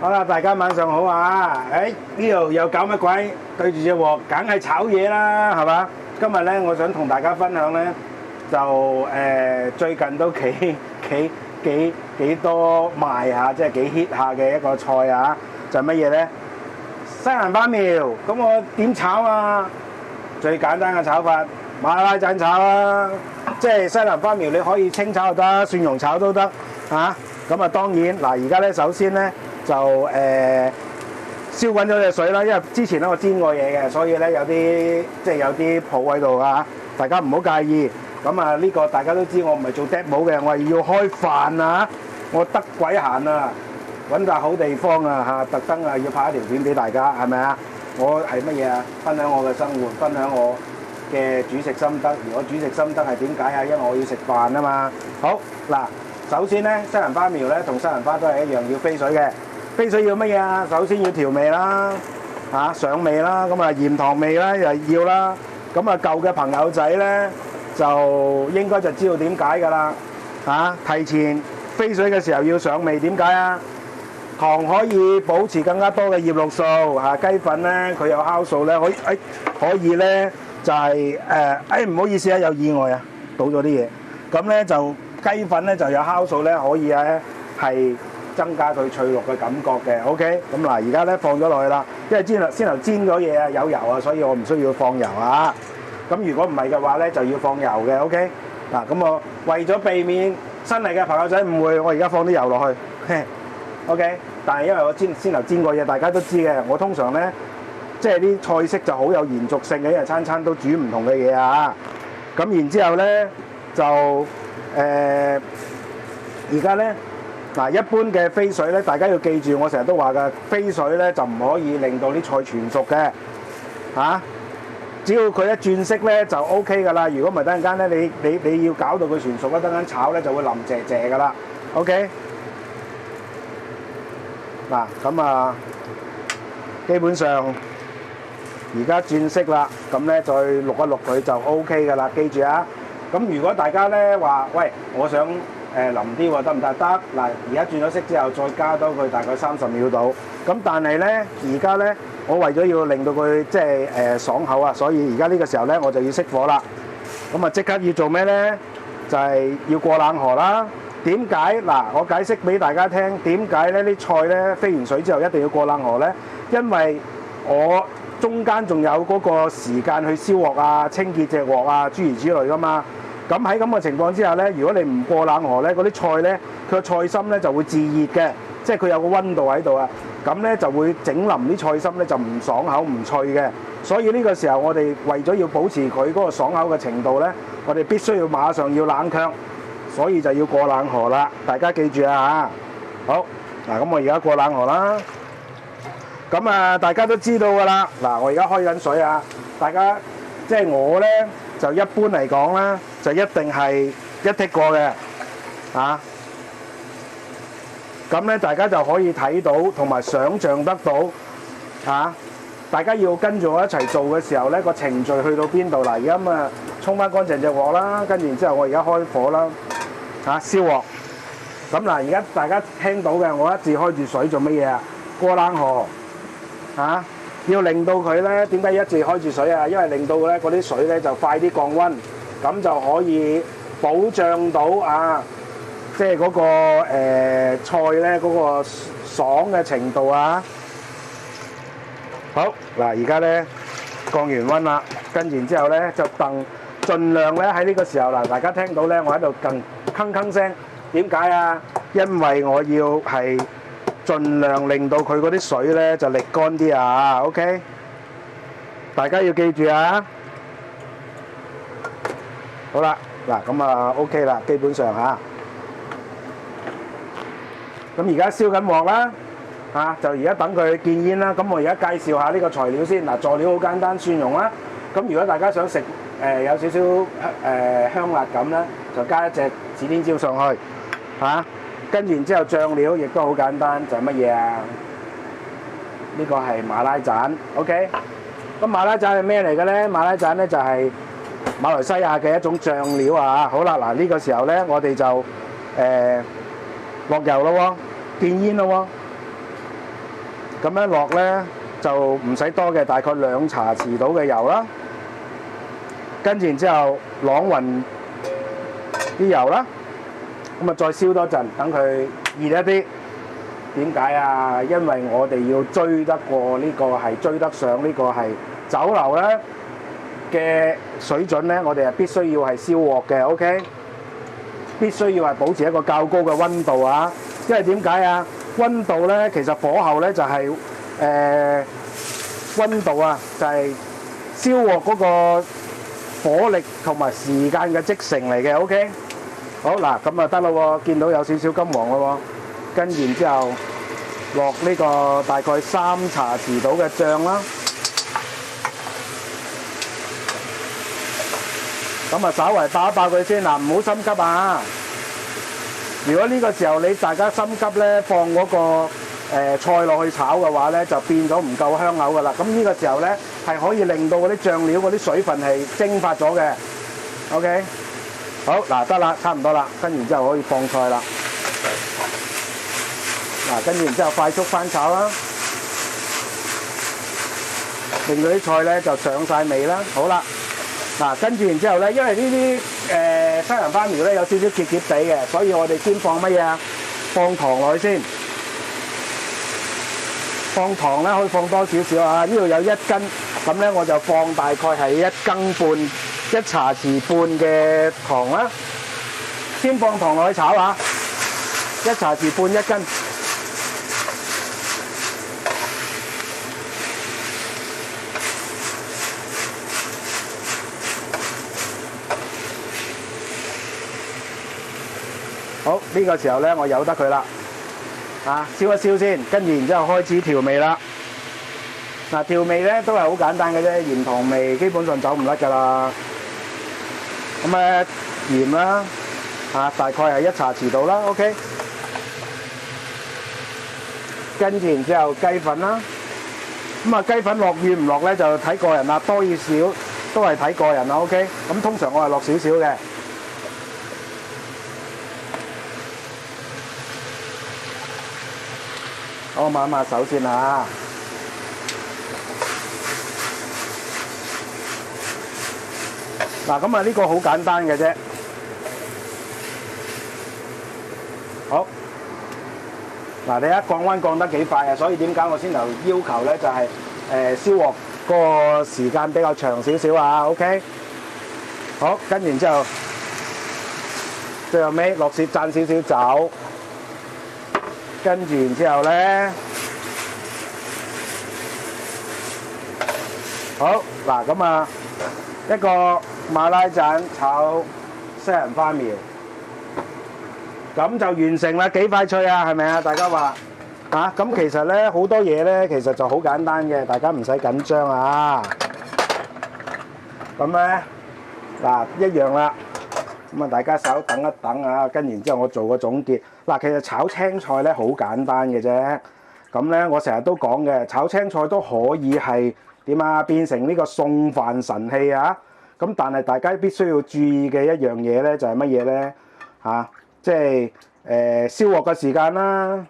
好啦，大家晚上好啊！呢度又搞乜鬼？對住隻鑊，梗係炒嘢啦，係嘛？今日咧，我想同大家分享咧，就最近都幾多賣下，即係幾 hit 下嘅一個菜啊！就係乜嘢咧？西蘭花苗。咁我點炒啊？最簡單嘅炒法，馬拉盞炒啊！即係西蘭花苗，你可以清炒又得，蒜蓉炒都得嚇。咁啊，當然嗱，而家咧首先咧。就燒滾咗隻水啦，因為之前咧我煎過嘢嘅，所以咧有啲泡喺度啊，大家唔好介意。咁啊呢個大家都知我唔係做 demo 嘅，我係要開飯啊，我得鬼閒啊，揾笪好地方啊特登要拍一條片俾大家，係咪啊？我係乜嘢啊？分享我嘅生活，分享我嘅煮食心得。而我煮食心得係點解啊？因為我要食飯啊嘛。好嗱，首先咧西蘭花苗咧同西蘭花都係一樣要飛水嘅。飛水要乜嘢啊？首先要調味啦，上味啦，咁啊鹽糖味啦又要啦。咁啊舊嘅朋友仔咧就應該就知道點解㗎啦。提前飛水嘅時候要上味，點解啊？糖可以保持更加多嘅葉綠素，雞粉咧佢有酵素咧，可以咧就係唔好意思啊，有意外啊，倒咗啲嘢。咁咧就雞粉咧就有酵素咧，可以咧係增加佢翠綠嘅感覺嘅 ，OK。咁嗱，而家咧放咗落去啦，因為先頭煎咗嘢啊，有油啊，所以我唔需要放油啊。咁如果唔係嘅話咧，就要放油嘅 ，OK。嗱，咁我為咗避免新嚟嘅朋友仔誤會，我而家放啲油落去 ，OK。但係因為我先頭煎過嘢，大家都知嘅。我通常咧，即係啲菜式就好有延續性嘅，因為餐餐都煮唔同嘅嘢啊。咁然之後咧就而家咧。嗱，一般嘅飛水咧，大家要記住，我成日都話㗎，飛水咧就唔可以令到啲菜全熟嘅，只要佢一轉色咧就 OK 㗎啦。如果唔係等陣間咧，你要搞到佢全熟咧，等陣炒咧就會腍謝謝㗎啦。OK， 嗱咁啊，基本上而家轉色啦，咁咧再淥一淥佢就 OK 㗎啦。記住啊，咁如果大家咧話，喂，我想腍啲喎，得唔得？得。嗱，而家轉咗色之後，再加多佢大概30秒到。咁但係咧，而家咧，我為咗要令到佢即係爽口啊，所以而家呢個時候咧，我就要熄火啦。咁啊，即刻要做咩咧？就係要過冷河啦。點解？嗱，我解釋俾大家聽，點解咧啲菜咧飛完水之後一定要過冷河咧？因為我中間仲有嗰個時間去燒鑊啊、清潔隻鑊啊、諸如此類噶嘛。咁喺咁嘅情況之下咧，如果你唔過冷河咧，嗰啲菜咧，佢個菜心咧就會自熱嘅，即係佢有個溫度喺度啊。咁咧就會整腍啲菜心咧，就唔爽口唔脆嘅。所以呢個時候我哋為咗要保持佢嗰個爽口嘅程度咧，我哋必須要馬上要冷卻，所以就要過冷河啦。大家記住啊嚇！好嗱，咁我而家過冷河啦。咁啊，大家都知道㗎啦。嗱，我而家開緊水啊，大家即係我咧。就一般嚟講咧，就一定係一剔過嘅，咁咧大家就可以睇到同埋想像得到，大家要跟住我一齊做嘅時候咧，個程序去到邊度？嗱，而家咁啊，沖翻乾淨隻鑊啦，跟住然之後我而家開火啦，燒鑊。咁嗱，而家大家聽到嘅，我一直開住水做乜嘢啊？過冷河，要令到佢咧，點解一直開住水啊？因為令到咧嗰啲水咧就快啲降溫，咁就可以保障到即係嗰個菜咧嗰個爽嘅程度啊！好嗱，而家咧降完溫啦，跟住之後咧就盡量咧喺呢個時候嗱，大家聽到咧我喺度更鏗鏗聲，點解啊？因為我要係盡量令到佢嗰啲水咧就瀝乾啲啊 ，OK？ 大家要記住啊！好啦，嗱咁啊 OK 啦，基本上嚇。咁而家燒緊鑊啦，就而家等佢見煙啦。咁我而家介紹下呢個材料先。嗱，佐料好簡單，蒜蓉啦。咁如果大家想食有少少香辣感咧，就加一隻指天椒上去，跟住然之後醬料亦都好簡單，就係乜嘢啊？呢個係馬拉盞 ，OK？ 咁馬拉盞係咩嚟嘅咧？馬拉盞咧就係馬來西亞嘅一種醬料啊！好啦，嗱呢個時候咧，我哋就落油咯喎，見煙咯喎。咁樣落咧就唔使多嘅，大概2茶匙到嘅油啦。跟住然之後啷勻啲油啦，咁啊再燒多陣，等佢熱一啲。點解啊？因為我哋要追得過呢個係追得上呢個係酒樓咧嘅水準咧，我哋係必須要係燒鑊嘅 ，OK？ 必須要係保持一個較高嘅溫度啊！因為點解啊？溫度咧其實火候咧就係溫度啊，就係燒鑊嗰個火力同埋時間嘅即成嚟嘅 ，OK？ 好嗱，咁啊得啦喎，見到有少少金黃啦喎，跟然之後落呢個大概3茶匙到嘅醬啦，咁啊稍為爆一爆佢先嗱，唔好心急啊！如果呢個時候大家心急咧，放嗰個菜落去炒嘅話咧，就變咗唔夠香口噶啦。咁呢個時候咧係可以令到嗰啲醬料嗰啲水分係蒸發咗嘅。OK， 好嗱，得啦，差唔多啦，跟然之後可以放菜啦。嗱，跟住然之後快速翻炒啦，令到啲菜咧就上晒味啦。好啦，嗱，跟住然之後咧，因為呢啲西蘭花苗咧有少少澀澀地嘅，所以我哋先放乜嘢啊？放糖落去先。放糖咧可以放多少少啊？呢度有1斤，咁咧我就放大概係1羹半、1茶匙半嘅糖啦。先放糖落去炒啊！1茶匙半1斤。好，呢個時候咧，我由得佢啦，燒一燒先，跟住然之後開始調味啦。嗱，調味咧都係好簡單嘅啫，鹽糖味基本上走唔甩㗎啦。咁咧鹽啦，大概係1茶匙度啦 ，OK。跟住然之後雞粉啦，咁啊雞粉落與唔落咧就睇個人啦，多與少都係睇個人啦 ，OK。咁通常我係落少少嘅。我抹一抹手先嚇。嗱，咁啊呢個好簡單嘅啫。好，嗱，你一降溫降得幾快啊？所以點解我先頭要求咧就係燒鑊個時間比較長少少啊 ，OK。好，跟完之後，最後尾落豉蘸少少酒。跟住然之後咧，好嗱，咁啊一個馬拉盞炒西蘭花苗，咁就完成啦，幾快脆啊，係咪啊？大家話咁其實咧好多嘢咧，其實就好簡單嘅，大家唔使緊張啊。咁咧嗱一樣啦。咁啊，大家稍等一等啊，跟然之後我做個總結。嗱，其實炒青菜咧好簡單嘅啫。咁咧，我成日都講嘅，炒青菜都可以係點啊，變成呢個餸飯神器啊。咁但係大家必須要注意嘅一樣嘢咧，就係乜嘢咧？即係燒鑊嘅時間啦。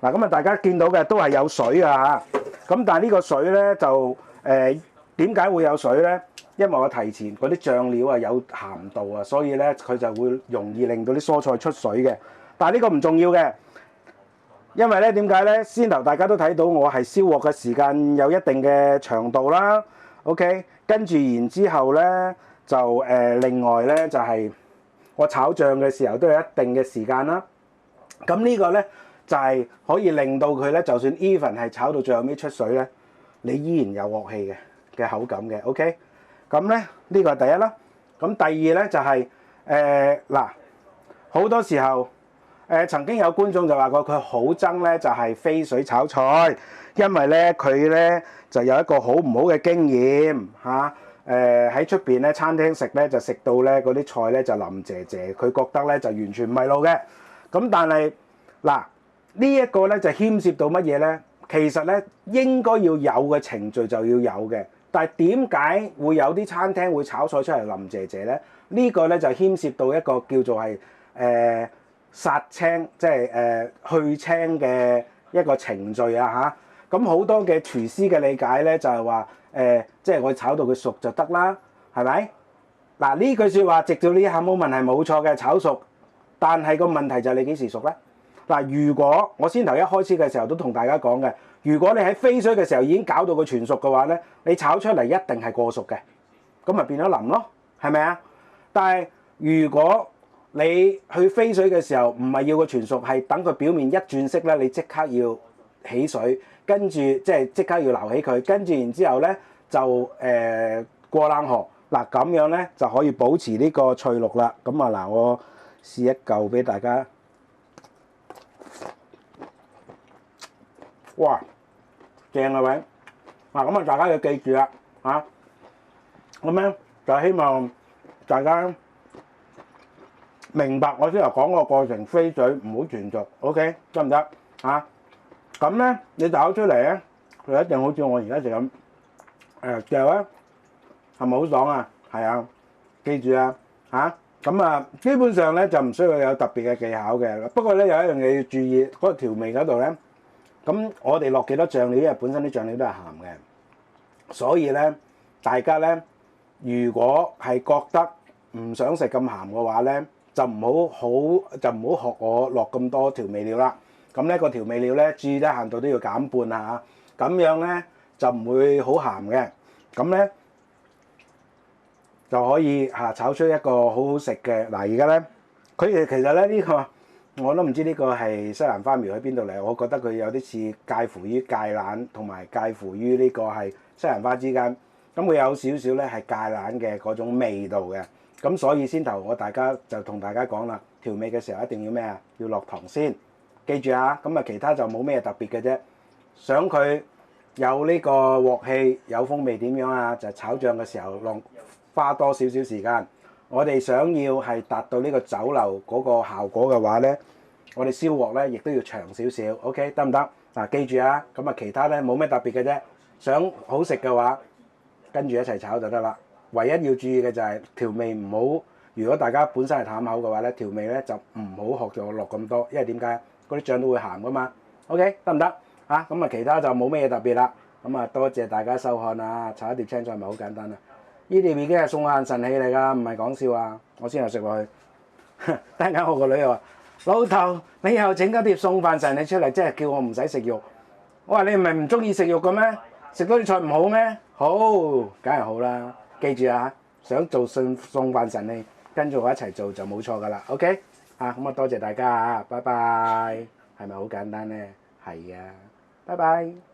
嗱，咁啊，大家見到嘅都係有水啊嚇。咁但係呢個水咧就點解會有水咧？因為我提前嗰啲醬料啊有鹹度啊，所以咧佢就會容易令到啲蔬菜出水嘅。但係呢個唔重要嘅，因為咧點解咧？先頭大家都睇到我係燒鑊嘅時間有一定嘅長度啦。OK， 跟住然之後咧就另外咧就係我炒醬嘅時候都有一定嘅時間啦。咁呢個咧就係可以令到佢咧，就算 even 係炒到最後尾出水咧，你依然有鑊氣嘅口感嘅。OK。咁咧呢個係第一啦。咁第二咧就係嗱，好多時候曾經有觀眾就話過佢好憎咧就係飛水炒菜，因為咧佢咧就有一個好唔好嘅經驗嚇。喺出邊咧餐廳食咧就食到咧嗰啲菜咧就腍謝謝，佢覺得咧就完全唔係路嘅。咁但係嗱呢一個咧就牽涉到乜嘢咧？其實咧應該要有嘅程序就要有嘅。但係點解會有啲餐廳會炒菜出嚟腍謝謝咧？呢個咧就牽涉到一個叫做係殺青，即係去青嘅一個程序啊嚇。咁好多嘅廚師嘅理解咧就係話即係我炒到佢熟就得啦，係咪？嗱呢句説話直到呢一下 moment 係冇錯嘅，炒熟。但係個問題就係你幾時熟咧？嗱，如果我先頭一開始嘅時候都同大家講嘅，如果你喺飛水嘅時候已經搞到佢全熟嘅話咧，你炒出嚟一定係過熟嘅，咁咪變咗腍咯，係咪啊？但係如果你去飛水嘅時候唔係要個全熟，係等佢表面一轉色咧，你即刻要起水，跟住即刻要撈起佢，跟住然之後咧就過冷河。嗱咁樣咧就可以保持呢個翠綠啦。咁啊嗱，我試一嚿俾大家。哇，正啊喂！嗱咁啊，大家要記住啦嚇。咁咧就希望大家明白我先頭講個過程，飛水唔好全熟 ，OK 得唔得啊？咁咧你炒出嚟咧，佢一定好似我而家就咁嚼咧。係咪好爽啊？係啊，記住啊嚇！咁啊，基本上咧就唔需要有特別嘅技巧嘅。不過咧有一樣嘢要注意，嗰個調味嗰度咧，咁我哋落幾多醬料，因為本身啲醬料都係鹹嘅，所以咧大家咧如果係覺得唔想食咁鹹嘅話咧，就唔好學我落咁多調味料啦。咁咧個調味料咧，注意咧限度都要減半啊嚇，咁樣咧就唔會好鹹嘅。咁咧就可以炒出一個好好食嘅。嗱而家咧，佢其實咧呢個我都唔知呢個係西蘭花苗喺邊度嚟，我覺得佢有啲似介乎於芥蘭同埋介乎於呢個係西蘭花之間，咁佢有少少咧係芥蘭嘅嗰種味道嘅，咁所以先頭大家就同大家講啦，調味嘅時候一定要咩啊？要落糖先，記住啊！咁啊其他就冇咩特別嘅啫，想佢有呢個鑊氣有風味點樣啊？就炒醬嘅時候花多少少時間，我哋想要係達到呢個酒樓嗰個效果嘅話咧，我哋燒鑊咧亦都要長少少 ，OK 得唔得？嗱記住啊，咁啊其他咧冇咩特別嘅啫，想好食嘅話跟住一齊炒就得啦。唯一要注意嘅就係調味唔好，如果大家本身係淡口嘅話咧，調味咧就唔好學住我落咁多，因為點解？嗰啲醬都會鹹噶嘛。OK 得唔得？啊咁啊其他就冇咩特別啦。咁啊多謝大家收看啊，炒一碟青菜咪好簡單啊！呢碟已經係送飯神器嚟㗎，唔係講笑啊！我先又食落去，突然間我個女又話：老豆，你又整咗碟送飯神器出嚟，即係叫我唔使食肉。我話你唔係唔中意食肉嘅咩？食多啲菜唔好咩？好，梗係好啦。記住啊，想做送飯神器，跟住我一齊做就冇錯㗎啦。OK，咁啊多謝大家啊，拜拜。係咪好簡單咧？係啊，拜拜。